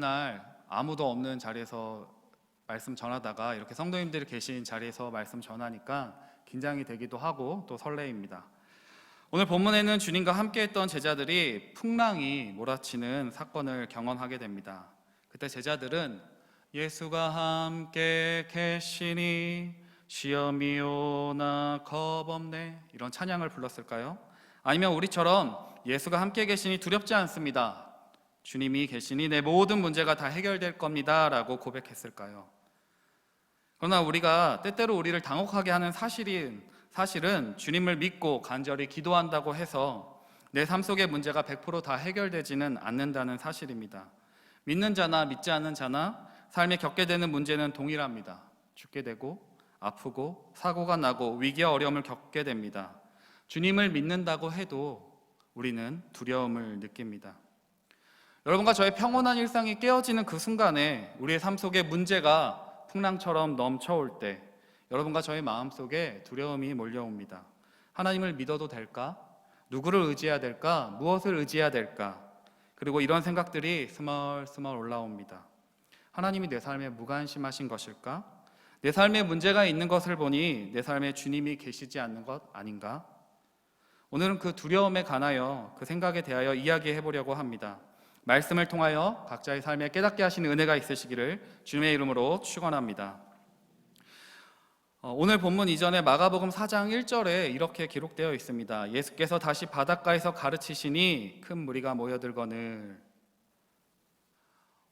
날 아무도 없는 자리에서 말씀 전하다가 이렇게 성도님들이 계신 자리에서 말씀 전하니까 긴장이 되기도 하고 또 설레입니다. 오늘 본문에는 주님과 함께했던 제자들이 풍랑이 몰아치는 사건을 경험하게 됩니다. 그때 제자들은 예수가 함께 계시니 시험이 오나 겁없네, 이런 찬양을 불렀을까요? 아니면 우리처럼 예수가 함께 계시니 두렵지 않습니다, 주님이 계시니 내 모든 문제가 다 해결될 겁니다 라고 고백했을까요? 그러나 우리가 때때로 우리를 당혹하게 하는 사실은 주님을 믿고 간절히 기도한다고 해서 내 삶 속의 문제가 100% 다 해결되지는 않는다는 사실입니다. 믿는 자나 믿지 않는 자나 삶에 겪게 되는 문제는 동일합니다. 죽게 되고 아프고 사고가 나고 위기와 어려움을 겪게 됩니다. 주님을 믿는다고 해도 우리는 두려움을 느낍니다. 여러분과 저의 평온한 일상이 깨어지는 그 순간에 우리의 삶 속에 문제가 풍랑처럼 넘쳐올 때 여러분과 저의 마음속에 두려움이 몰려옵니다. 하나님을 믿어도 될까? 누구를 의지해야 될까? 무엇을 의지해야 될까? 그리고 이런 생각들이 스멀스멀 올라옵니다. 하나님이 내 삶에 무관심하신 것일까? 내 삶에 문제가 있는 것을 보니 내 삶에 주님이 계시지 않는 것 아닌가? 오늘은 그 두려움에 관하여, 그 생각에 대하여 이야기해 보려고 합니다. 말씀을 통하여 각자의 삶에 깨닫게 하시는 은혜가 있으시기를 주님의 이름으로 축원합니다. 오늘 본문 이전에 마가복음 4장 1절에 이렇게 기록되어 있습니다. 예수께서 다시 바닷가에서 가르치시니 큰 무리가 모여들거늘.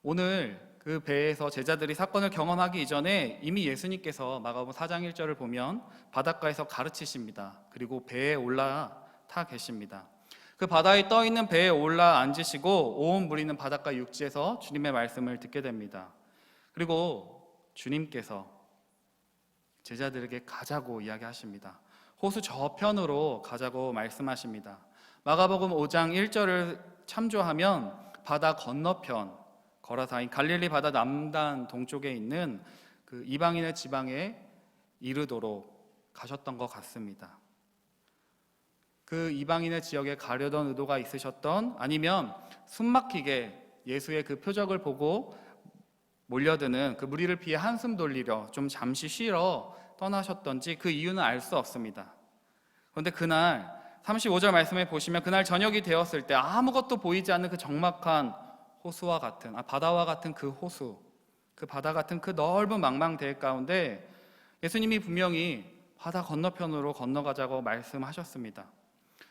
오늘 그 배에서 제자들이 사건을 경험하기 이전에 이미 예수님께서 마가복음 4장 1절을 보면 바닷가에서 가르치십니다. 그리고 배에 올라타 계십니다. 그 바다에 떠 있는 배에 올라 앉으시고 온 무리는 바닷가 육지에서 주님의 말씀을 듣게 됩니다. 그리고 주님께서 제자들에게 가자고 이야기하십니다. 호수 저편으로 가자고 말씀하십니다. 마가복음 5장 1절을 참조하면 바다 건너편, 거라사인 갈릴리 바다 남단 동쪽에 있는 그 이방인의 지방에 이르도록 가셨던 것 같습니다. 그 이방인의 지역에 가려던 의도가 있으셨던, 아니면 숨막히게 예수의 그 표적을 보고 몰려드는 그 무리를 피해 한숨 돌리려 좀 잠시 쉬러 떠나셨던지 그 이유는 알 수 없습니다. 그런데 그날 35절 말씀에 보시면 그날 저녁이 되었을 때 아무것도 보이지 않는 그 적막한 호수와 같은, 바다와 같은 그 호수, 그 바다 같은 그 넓은 망망대해 가운데 예수님이 분명히 바다 건너편으로 건너가자고 말씀하셨습니다.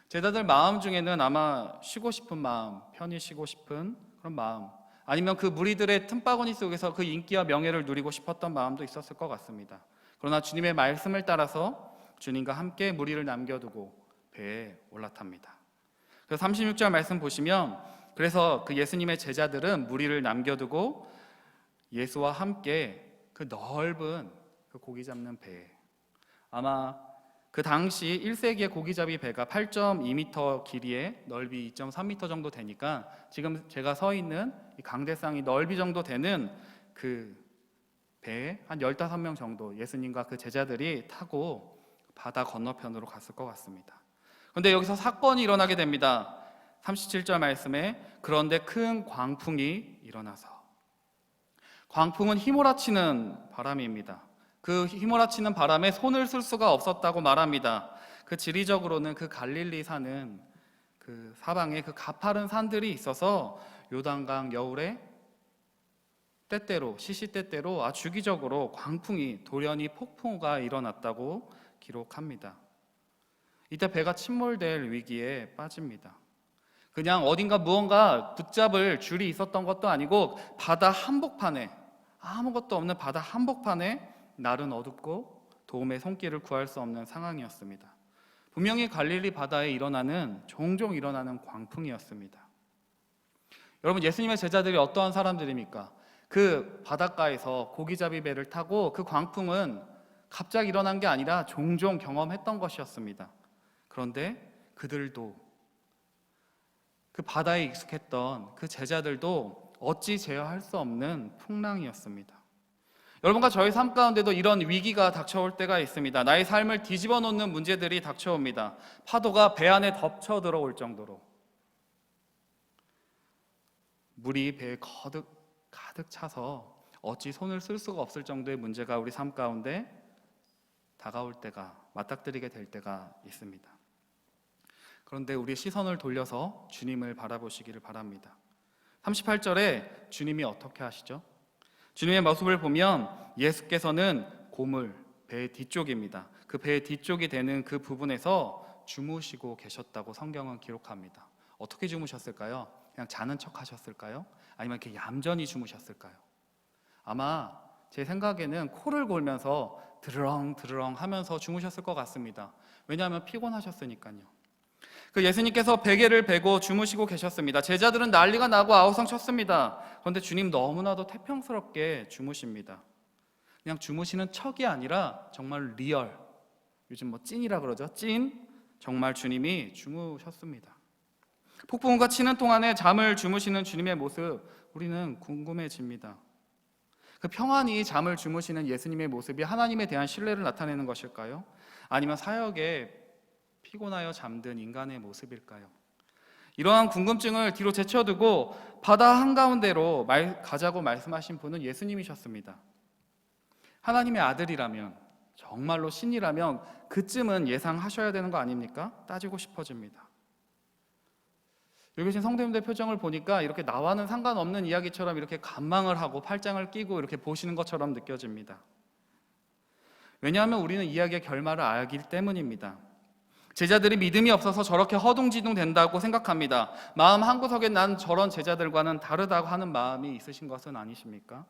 제자들 마음 중에는 아마 쉬고 싶은 마음, 편히 쉬고 싶은 그런 마음, 아니면 그 무리들의 틈바구니 속에서 그 인기와 명예를 누리고 싶었던 마음도 있었을 것 같습니다. 그러나 주님의 말씀을 따라서 주님과 함께 무리를 남겨두고 배에 올라탑니다. 그래서 36절 말씀 보시면, 그래서 그 예수님의 제자들은 무리를 남겨두고 예수와 함께 그 넓은 그 고기 잡는 배에, 아마 그 당시 1세기의 고기잡이 배가 8.2m 길이에 넓이 2.3m 정도 되니까 지금 제가 서 있는 이 강대상이 넓이 정도 되는 그 배에 한 15명 정도 예수님과 그 제자들이 타고 바다 건너편으로 갔을 것 같습니다. 그런데 여기서 사건이 일어나게 됩니다. 37절 말씀에 그런데 큰 광풍이 일어나서, 광풍은 휘몰아치는 바람입니다. 그 휘몰아치는 바람에 손을 쓸 수가 없었다고 말합니다. 그 지리적으로는 그 갈릴리 산은 그 사방에 그 가파른 산들이 있어서 요단강 여울에 때때로 시시때때로 주기적으로 광풍이, 돌연히 폭풍우가 일어났다고 기록합니다. 이때 배가 침몰될 위기에 빠집니다. 그냥 어딘가 무언가 붙잡을 줄이 있었던 것도 아니고 바다 한복판에, 아무것도 없는 바다 한복판에 날은 어둡고 도움의 손길을 구할 수 없는 상황이었습니다. 분명히 갈릴리 바다에 종종 일어나는 광풍이었습니다. 여러분, 예수님의 제자들이 어떠한 사람들입니까? 그 바닷가에서 고기잡이 배를 타고 그 광풍은 갑자기 일어난 게 아니라 종종 경험했던 것이었습니다. 그런데 그들도, 그 바다에 익숙했던 그 제자들도 어찌 제어할 수 없는 풍랑이었습니다. 여러분과 저희 삶 가운데도 이런 위기가 닥쳐올 때가 있습니다. 나의 삶을 뒤집어 놓는 문제들이 닥쳐옵니다. 파도가 배 안에 덮쳐 들어올 정도로, 물이 배에 거듭 가득 차서 어찌 손을 쓸 수가 없을 정도의 문제가 우리 삶 가운데 다가올 때가, 맞닥뜨리게 될 때가 있습니다. 그런데 우리의 시선을 돌려서 주님을 바라보시기를 바랍니다. 38절에 주님이 어떻게 하시죠? 주님의 모습을 보면 예수께서는 고물, 배 뒤쪽입니다. 그 배 뒤쪽이 되는 그 부분에서 주무시고 계셨다고 성경은 기록합니다. 어떻게 주무셨을까요? 그냥 자는 척 하셨을까요? 아니면 이렇게 얌전히 주무셨을까요? 아마 제 생각에는 코를 골면서 드르렁 드르렁 하면서 주무셨을 것 같습니다. 왜냐하면 피곤하셨으니까요. 그 예수님께서 베개를 베고 주무시고 계셨습니다. 제자들은 난리가 나고 아우성 쳤습니다. 그런데 주님 너무나도 태평스럽게 주무십니다. 그냥 주무시는 척이 아니라 정말 리얼, 요즘 뭐 찐이라 그러죠. 찐, 정말 주님이 주무셨습니다. 폭풍우가 치는 동안에 잠을 주무시는 주님의 모습, 우리는 궁금해집니다. 그 평안히 잠을 주무시는 예수님의 모습이 하나님에 대한 신뢰를 나타내는 것일까요? 아니면 사역에 피곤하여 잠든 인간의 모습일까요? 이러한 궁금증을 뒤로 제쳐두고 바다 한가운데로 가자고 말씀하신 분은 예수님이셨습니다. 하나님의 아들이라면, 정말로 신이라면 그쯤은 예상하셔야 되는 거 아닙니까? 따지고 싶어집니다. 여기 계신 성도님들 표정을 보니까 이렇게 나와는 상관없는 이야기처럼 이렇게 간망을 하고 팔짱을 끼고 이렇게 보시는 것처럼 느껴집니다. 왜냐하면 우리는 이야기의 결말을 알기 때문입니다. 제자들이 믿음이 없어서 저렇게 허둥지둥 된다고 생각합니다. 마음 한구석에 난 저런 제자들과는 다르다고 하는 마음이 있으신 것은 아니십니까?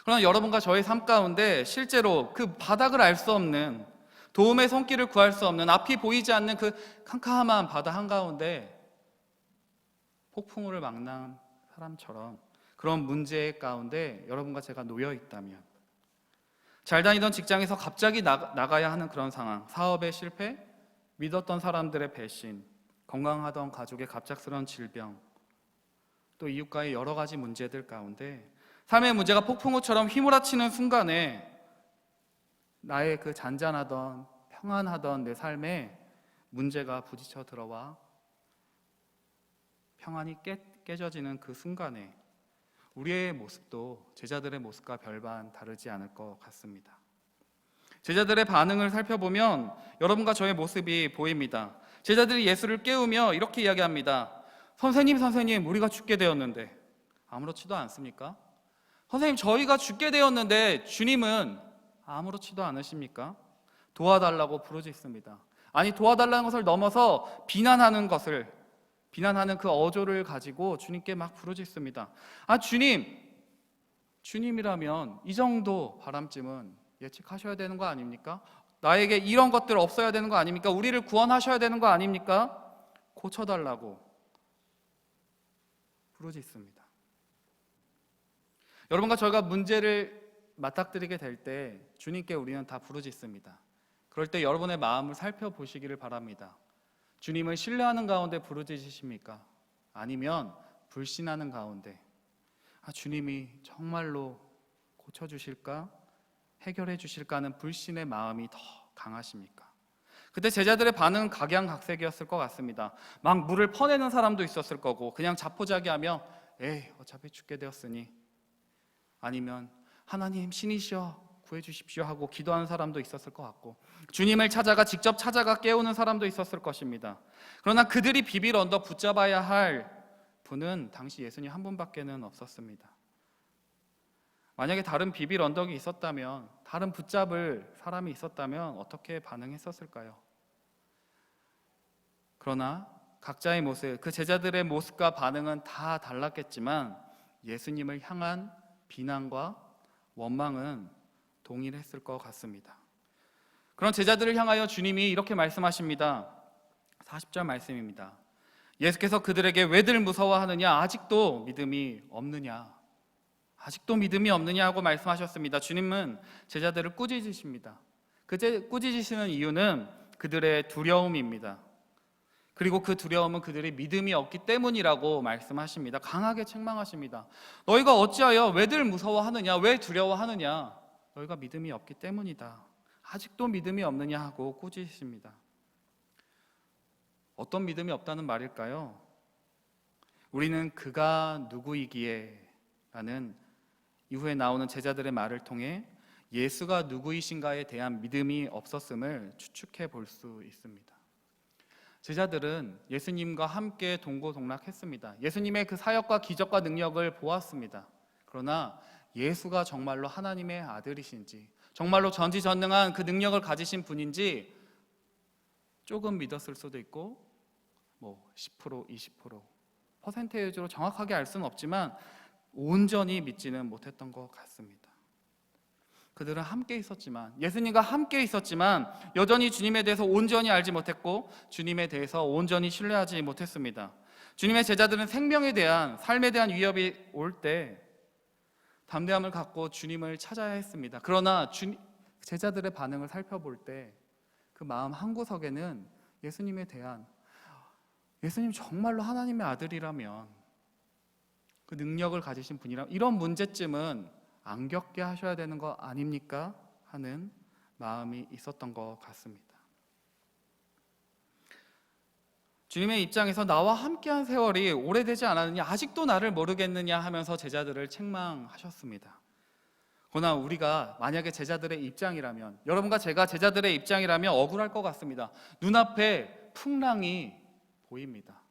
그러나 여러분과 저의 삶 가운데 실제로 그 바닥을 알 수 없는, 도움의 손길을 구할 수 없는, 앞이 보이지 않는 그 캄캄한 바다 한가운데 폭풍우를 막는 사람처럼 그런 문제 가운데 여러분과 제가 놓여 있다면, 잘 다니던 직장에서 갑자기 나가야 하는 그런 상황, 사업의 실패, 믿었던 사람들의 배신, 건강하던 가족의 갑작스러운 질병, 또 이웃과의 여러 가지 문제들 가운데 삶의 문제가 폭풍우처럼 휘몰아치는 순간에 나의 그 잔잔하던 평안하던 내 삶에 문제가 부딪혀 들어와 평안이 깨져지는 그 순간에 우리의 모습도 제자들의 모습과 별반 다르지 않을 것 같습니다. 제자들의 반응을 살펴보면 여러분과 저의 모습이 보입니다. 제자들이 예수를 깨우며 이렇게 이야기합니다. 선생님, 우리가 죽게 되었는데. 아무렇지도 않습니까? 선생님, 저희가 죽게 되었는데 주님은 아무렇지도 않으십니까? 도와달라고 부르짖습니다. 아니, 도와달라는 것을 넘어서 비난하는 그 어조를 가지고 주님께 막 부르짖습니다. 아, 주님이라면 이 정도 바람쯤은 예측하셔야 되는 거 아닙니까? 나에게 이런 것들 없어야 되는 거 아닙니까? 우리를 구원하셔야 되는 거 아닙니까? 고쳐달라고 부르짖습니다. 여러분과 저희가 문제를 맞닥뜨리게 될 때 주님께 우리는 다 부르짖습니다. 그럴 때 여러분의 마음을 살펴보시기를 바랍니다. 주님을 신뢰하는 가운데 부르짖으십니까? 아니면 불신하는 가운데 주님이 정말로 고쳐주실까? 해결해 주실까 하는 불신의 마음이 더 강하십니까? 그때 제자들의 반응은 각양각색이었을 것 같습니다. 막 물을 퍼내는 사람도 있었을 거고, 그냥 자포자기하며 에이 어차피 죽게 되었으니, 아니면 하나님 신이시여 구해 주십시오 하고 기도하는 사람도 있었을 것 같고, 주님을 직접 찾아가 깨우는 사람도 있었을 것입니다. 그러나 그들이 비빌 언덕 붙잡아야 할 분은 당시 예수님 한 분밖에는 없었습니다. 만약에 다른 비빌 언덕이 있었다면, 다른 붙잡을 사람이 있었다면 어떻게 반응했었을까요? 그러나 각자의 모습, 그 제자들의 모습과 반응은 다 달랐겠지만 예수님을 향한 비난과 원망은 동일했을 것 같습니다. 그런 제자들을 향하여 주님이 이렇게 말씀하십니다. 40절 말씀입니다. 예수께서 그들에게 왜들 무서워하느냐? 아직도 믿음이 없느냐? 하고 말씀하셨습니다. 주님은 제자들을 꾸짖으십니다. 꾸짖으시는 이유는 그들의 두려움입니다. 그리고 그 두려움은 그들이 믿음이 없기 때문이라고 말씀하십니다. 강하게 책망하십니다. 너희가 어찌하여 왜들 무서워하느냐? 왜 두려워하느냐? 너희가 믿음이 없기 때문이다. 아직도 믿음이 없느냐 하고 꾸짖으십니다. 어떤 믿음이 없다는 말일까요? 우리는 그가 누구이기에 라는 이후에 나오는 제자들의 말을 통해 예수가 누구이신가에 대한 믿음이 없었음을 추측해 볼 수 있습니다. 제자들은 예수님과 함께 동고동락했습니다. 예수님의 그 사역과 기적과 능력을 보았습니다. 그러나 예수가 정말로 하나님의 아들이신지, 정말로 전지전능한 그 능력을 가지신 분인지 조금 믿었을 수도 있고 10%, 20% 퍼센테이지로 정확하게 알 수는 없지만 온전히 믿지는 못했던 것 같습니다. 그들은 함께 있었지만, 예수님과 함께 있었지만 여전히 주님에 대해서 온전히 알지 못했고 주님에 대해서 온전히 신뢰하지 못했습니다. 주님의 제자들은 생명에 대한, 삶에 대한 위협이 올 때 담대함을 갖고 주님을 찾아야 했습니다. 그러나 제자들의 반응을 살펴볼 때 그 마음 한구석에는 예수님에 대한, 예수님 정말로 하나님의 아들이라면, 그 능력을 가지신 분이라면 이런 문제점은 안 겪게 하셔야 되는 거 아닙니까? 하는 마음이 있었던 것 같습니다. 주님의 입장에서 나와 함께한 세월이 오래되지 않았느냐, 아직도 나를 모르겠느냐 하면서 제자들을 책망하셨습니다. 그러나 우리가 만약에 제자들의 입장이라면, 여러분과 제가 제자들의 입장이라면 억울할 것 같습니다. 눈앞에 풍랑이 보입니다.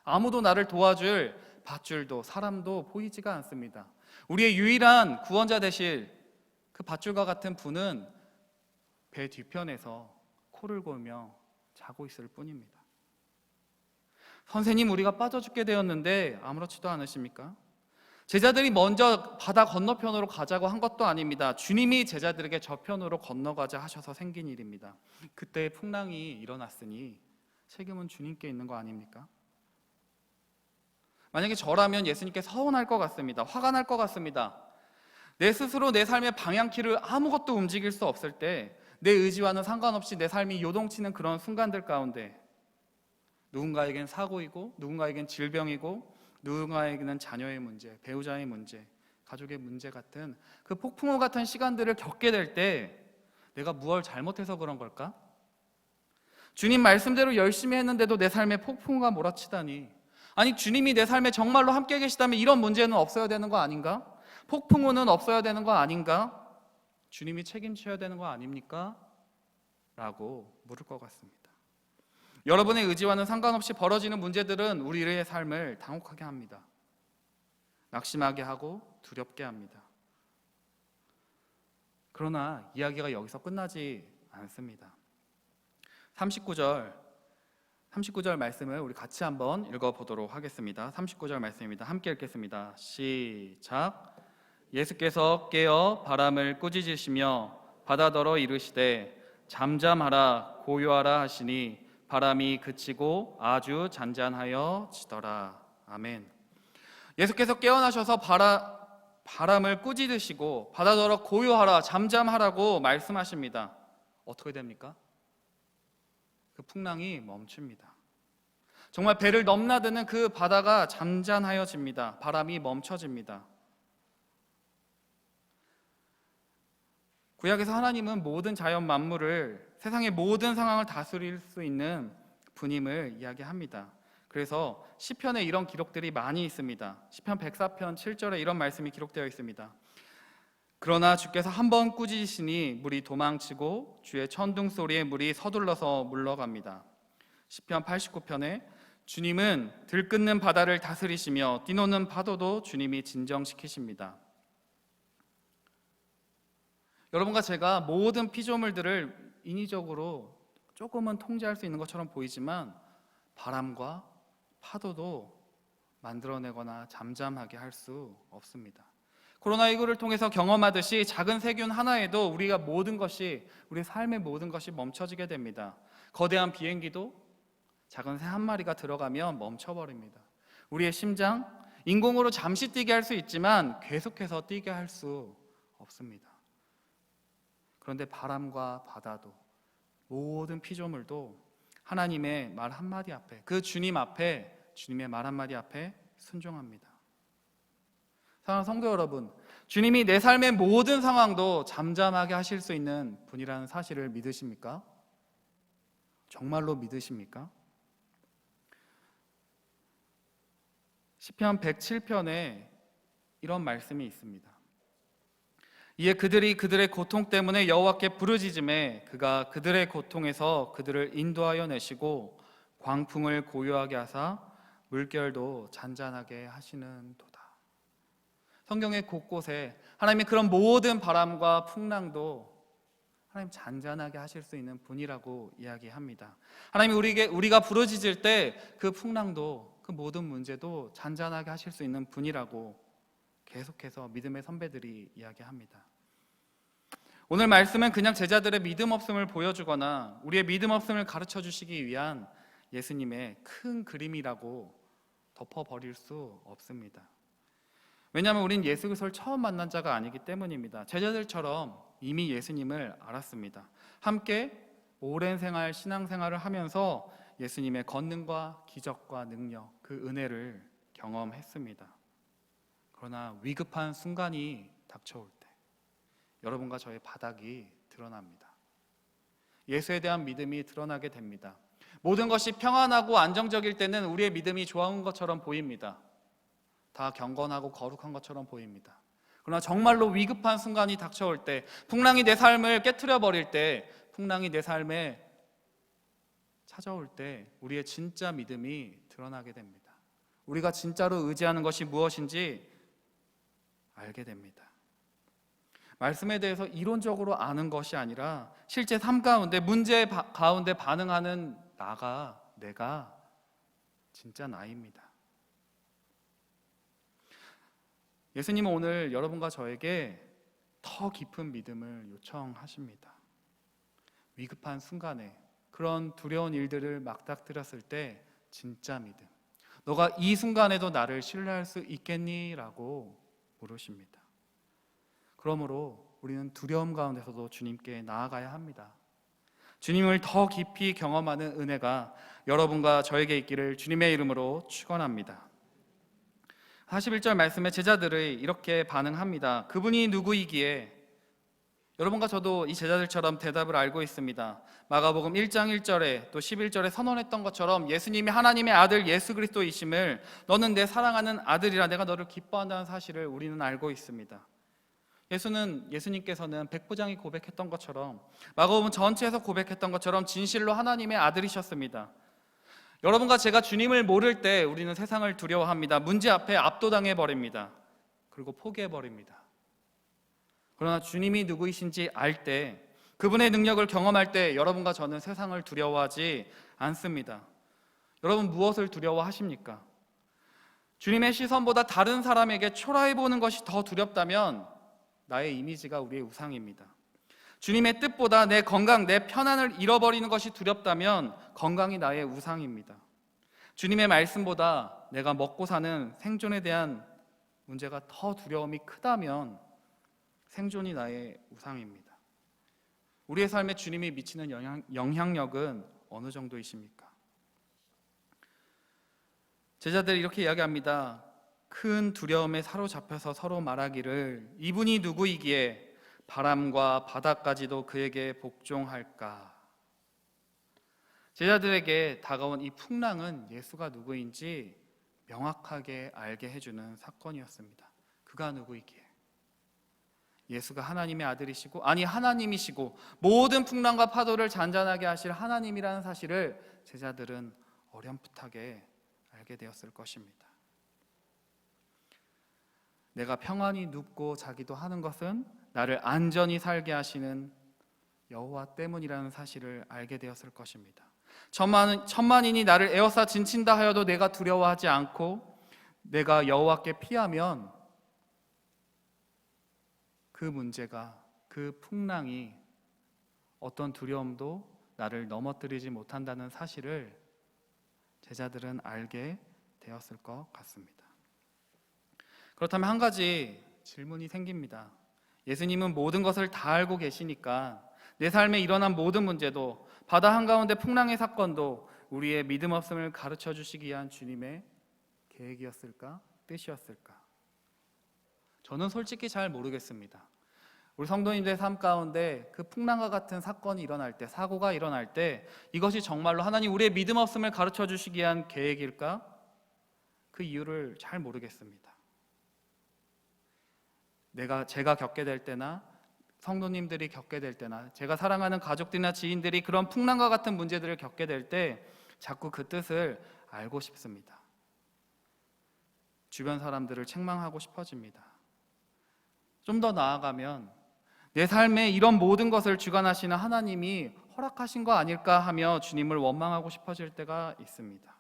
아무도 나를 도와줄 밧줄도 사람도 보이지가 않습니다. 우리의 유일한 구원자 되실 그 밧줄과 같은 분은 배 뒤편에서 코를 골며 자고 있을 뿐입니다. 선생님, 우리가 빠져 죽게 되었는데 아무렇지도 않으십니까? 제자들이 먼저 바다 건너편으로 가자고 한 것도 아닙니다. 주님이 제자들에게 저편으로 건너가자 하셔서 생긴 일입니다. 그때 풍랑이 일어났으니 책임은 주님께 있는 거 아닙니까? 만약에 저라면 예수님께 서운할 것 같습니다. 화가 날 것 같습니다. 내 스스로 내 삶의 방향키를 아무것도 움직일 수 없을 때, 내 의지와는 상관없이 내 삶이 요동치는 그런 순간들 가운데 누군가에겐 사고이고, 누군가에겐 질병이고, 누군가에게는 자녀의 문제, 배우자의 문제, 가족의 문제 같은 그 폭풍우 같은 시간들을 겪게 될 때 내가 무엇을 잘못해서 그런 걸까? 주님 말씀대로 열심히 했는데도 내 삶에 폭풍우가 몰아치다니, 아니 주님이 내 삶에 정말로 함께 계시다면 이런 문제는 없어야 되는 거 아닌가? 폭풍우는 없어야 되는 거 아닌가? 주님이 책임져야 되는 거 아닙니까? 라고 물을 것 같습니다. 여러분의 의지와는 상관없이 벌어지는 문제들은 우리의 삶을 당혹하게 합니다. 낙심하게 하고 두렵게 합니다. 그러나 이야기가 여기서 끝나지 않습니다. 39절 말씀을 우리 같이 한번 읽어보도록 하겠습니다. 39절 말씀입니다. 함께 읽겠습니다. 시작. 예수께서 깨어 바람을 꾸짖으시며 바다더러 이르시되 잠잠하라 고요하라 하시니 바람이 그치고 아주 잔잔하여 지더라. 아멘. 예수께서 깨어나셔서 바람을 꾸짖으시고 바다더러 고요하라, 잠잠하라고 말씀하십니다. 어떻게 됩니까? 그 풍랑이 멈춥니다. 정말 배를 넘나드는 그 바다가 잠잠하여집니다. 바람이 멈춰집니다. 구약에서 하나님은 모든 자연 만물을, 세상의 모든 상황을 다스릴 수 있는 분임을 이야기합니다. 그래서 시편에 이런 기록들이 많이 있습니다. 시편 104편 7절에 이런 말씀이 기록되어 있습니다. 그러나 주께서 한번 꾸짖으시니 물이 도망치고 주의 천둥 소리에 물이 서둘러서 물러갑니다. 시편 89편에 주님은 들끓는 바다를 다스리시며 뛰노는 파도도 주님이 진정시키십니다. 여러분과 제가 모든 피조물들을 인위적으로 조금은 통제할 수 있는 것처럼 보이지만 바람과 파도도 만들어내거나 잠잠하게 할 수 없습니다. 코로나19를 통해서 경험하듯이 작은 세균 하나에도 우리가 모든 것이, 우리 삶의 모든 것이 멈춰지게 됩니다. 거대한 비행기도 작은 새 한 마리가 들어가면 멈춰버립니다. 우리의 심장, 인공으로 잠시 뛰게 할 수 있지만 계속해서 뛰게 할 수 없습니다. 그런데 바람과 바다도, 모든 피조물도 하나님의 말 한마디 앞에, 그 주님 앞에, 주님의 말 한마디 앞에 순종합니다. 사랑하는 성도 여러분, 주님이 내 삶의 모든 상황도 잠잠하게 하실 수 있는 분이라는 사실을 믿으십니까? 정말로 믿으십니까? 시편 107편에 이런 말씀이 있습니다. 이에 그들이 그들의 고통 때문에 여호와께 부르짖음에 그가 그들의 고통에서 그들을 인도하여 내시고 광풍을 고요하게 하사 물결도 잔잔하게 하시는도다. 성경의 곳곳에 하나님이 그런 모든 바람과 풍랑도 하나님 잔잔하게 하실 수 있는 분이라고 이야기합니다. 하나님이 우리가 부르짖을 때 그 풍랑도 그 모든 문제도 잔잔하게 하실 수 있는 분이라고 계속해서 믿음의 선배들이 이야기합니다. 오늘 말씀은 그냥 제자들의 믿음 없음을 보여주거나 우리의 믿음 없음을 가르쳐 주시기 위한 예수님의 큰 그림이라고 덮어버릴 수 없습니다. 왜냐하면 우린 예수 그리스도를 처음 만난 자가 아니기 때문입니다. 제자들처럼 이미 예수님을 알았습니다. 함께 오랜 신앙생활을 하면서 예수님의 권능과 기적과 능력, 그 은혜를 경험했습니다. 그러나 위급한 순간이 닥쳐올 때 여러분과 저의 바닥이 드러납니다. 예수에 대한 믿음이 드러나게 됩니다. 모든 것이 평안하고 안정적일 때는 우리의 믿음이 좋은 것처럼 보입니다. 다 경건하고 거룩한 것처럼 보입니다. 그러나 정말로 위급한 순간이 닥쳐올 때, 풍랑이 내 삶을 깨트려 버릴 때, 풍랑이 내 삶에 찾아올 때 우리의 진짜 믿음이 드러나게 됩니다. 우리가 진짜로 의지하는 것이 무엇인지 알게 됩니다. 말씀에 대해서 이론적으로 아는 것이 아니라 실제 삶 가운데, 문제 가운데 반응하는 내가 진짜 나입니다. 예수님은 오늘 여러분과 저에게 더 깊은 믿음을 요청하십니다. 위급한 순간에 그런 두려운 일들을 맞닥뜨렸을 때 진짜 믿음, 너가 이 순간에도 나를 신뢰할 수 있겠니? 라고 물으십니다. 그러므로 우리는 두려움 가운데서도 주님께 나아가야 합니다. 주님을 더 깊이 경험하는 은혜가 여러분과 저에게 있기를 주님의 이름으로 축원합니다. 41절 말씀에 제자들이 이렇게 반응합니다. 그분이 누구이기에? 여러분과 저도 이 제자들처럼 대답을 알고 있습니다. 마가복음 1장 1절에 또 11절에 선언했던 것처럼 예수님이 하나님의 아들 예수 그리스도이심을, 너는 내 사랑하는 아들이라, 내가 너를 기뻐한다는 사실을 우리는 알고 있습니다. 예수님께서는 백부장이 고백했던 것처럼, 마가복음 전체에서 고백했던 것처럼 진실로 하나님의 아들이셨습니다. 여러분과 제가 주님을 모를 때 우리는 세상을 두려워합니다. 문제 앞에 압도당해 버립니다. 그리고 포기해 버립니다. 그러나 주님이 누구이신지 알 때, 그분의 능력을 경험할 때 여러분과 저는 세상을 두려워하지 않습니다. 여러분 무엇을 두려워하십니까? 주님의 시선보다 다른 사람에게 초라해 보는 것이 더 두렵다면 나의 이미지가 우리의 우상입니다. 주님의 뜻보다 내 건강, 내 편안을 잃어버리는 것이 두렵다면 건강이 나의 우상입니다. 주님의 말씀보다 내가 먹고 사는 생존에 대한 문제가 더 두려움이 크다면 생존이 나의 우상입니다. 우리의 삶에 주님이 미치는 영향력은 어느 정도이십니까? 제자들이 이렇게 이야기합니다. 큰 두려움에 사로잡혀서 서로 말하기를, 이분이 누구이기에 바람과 바다까지도 그에게 복종할까? 제자들에게 다가온 이 풍랑은 예수가 누구인지 명확하게 알게 해주는 사건이었습니다. 그가 누구이기에? 예수가 하나님의 아들이시고, 아니 하나님이시고, 모든 풍랑과 파도를 잔잔하게 하실 하나님이라는 사실을 제자들은 어렴풋하게 알게 되었을 것입니다. 내가 평안히 눕고 자기도 하는 것은 나를 안전히 살게 하시는 여호와 때문이라는 사실을 알게 되었을 것입니다. 천만인이 나를 에워싸 진친다 하여도 내가 두려워하지 않고 내가 여호와께 피하면 그 문제가, 그 풍랑이 어떤 두려움도 나를 넘어뜨리지 못한다는 사실을 제자들은 알게 되었을 것 같습니다. 그렇다면 한 가지 질문이 생깁니다. 예수님은 모든 것을 다 알고 계시니까 내 삶에 일어난 모든 문제도, 바다 한가운데 풍랑의 사건도 우리의 믿음 없음을 가르쳐 주시기 위한 주님의 계획이었을까? 뜻이었을까? 저는 솔직히 잘 모르겠습니다. 우리 성도님들의 삶 가운데 그 풍랑과 같은 사건이 일어날 때, 사고가 일어날 때 이것이 정말로 하나님 우리의 믿음 없음을 가르쳐 주시기 위한 계획일까? 그 이유를 잘 모르겠습니다. 제가 겪게 될 때나 성도님들이 겪게 될 때나 제가 사랑하는 가족들이나 지인들이 그런 풍랑과 같은 문제들을 겪게 될 때 자꾸 그 뜻을 알고 싶습니다. 주변 사람들을 책망하고 싶어집니다. 좀 더 나아가면 내 삶에 이런 모든 것을 주관하시는 하나님이 허락하신 거 아닐까 하며 주님을 원망하고 싶어질 때가 있습니다.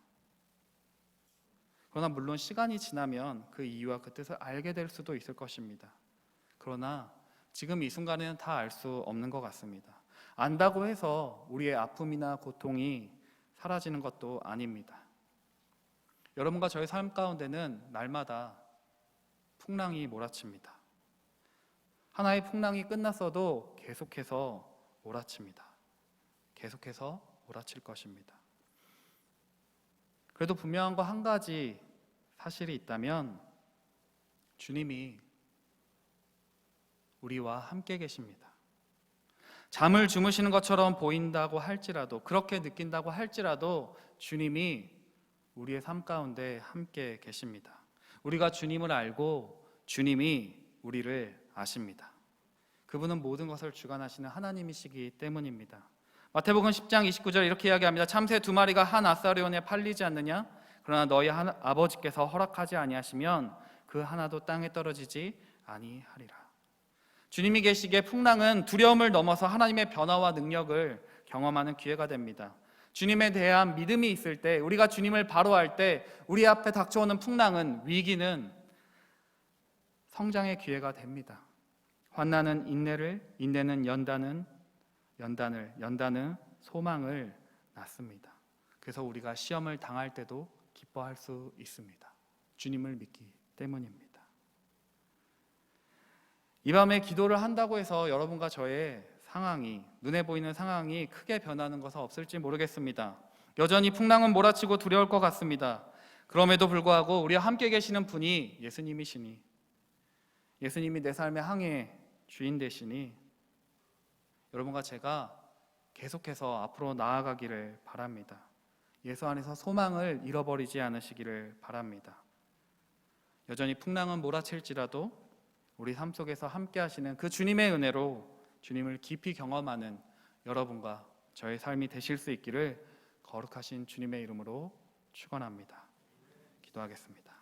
그러나 물론 시간이 지나면 그 이유와 그 뜻을 알게 될 수도 있을 것입니다. 그러나 지금 이 순간에는 다 알 수 없는 것 같습니다. 안다고 해서 우리의 아픔이나 고통이 사라지는 것도 아닙니다. 여러분과 저의 삶 가운데는 날마다 풍랑이 몰아칩니다. 하나의 풍랑이 끝났어도 계속해서 몰아칩니다. 계속해서 몰아칠 것입니다. 그래도 분명한 거 한 가지 사실이 있다면 주님이 우리와 함께 계십니다. 잠을 주무시는 것처럼 보인다고 할지라도, 그렇게 느낀다고 할지라도 주님이 우리의 삶 가운데 함께 계십니다. 우리가 주님을 알고 주님이 우리를 아십니다. 그분은 모든 것을 주관하시는 하나님이시기 때문입니다. 마태복음 10장 29절 이렇게 이야기합니다. 참새 2마리가 한 아사리온에 팔리지 않느냐? 그러나 너희 아버지께서 허락하지 아니하시면 그 하나도 땅에 떨어지지 아니하리라. 주님이 계시기에 풍랑은 두려움을 넘어서 하나님의 변화와 능력을 경험하는 기회가 됩니다. 주님에 대한 믿음이 있을 때, 우리가 주님을 바로할 때 우리 앞에 닥쳐오는 풍랑은, 위기는 성장의 기회가 됩니다. 환난은 인내를, 인내는 연단은 소망을 낳습니다. 그래서 우리가 시험을 당할 때도 기뻐할 수 있습니다. 주님을 믿기 때문입니다. 이 밤에 기도를 한다고 해서 여러분과 저의 상황이, 눈에 보이는 상황이 크게 변하는 것은 없을지 모르겠습니다. 여전히 풍랑은 몰아치고 두려울 것 같습니다. 그럼에도 불구하고 우리와 함께 계시는 분이 예수님이시니, 예수님이 내 삶의 항해의 주인 되시니 여러분과 제가 계속해서 앞으로 나아가기를 바랍니다. 예수 안에서 소망을 잃어버리지 않으시기를 바랍니다. 여전히 풍랑은 몰아칠지라도 우리 삶 속에서 함께 하시는 그 주님의 은혜로 주님을 깊이 경험하는 여러분과 저의 삶이 되실 수 있기를 거룩하신 주님의 이름으로 축원합니다. 기도하겠습니다.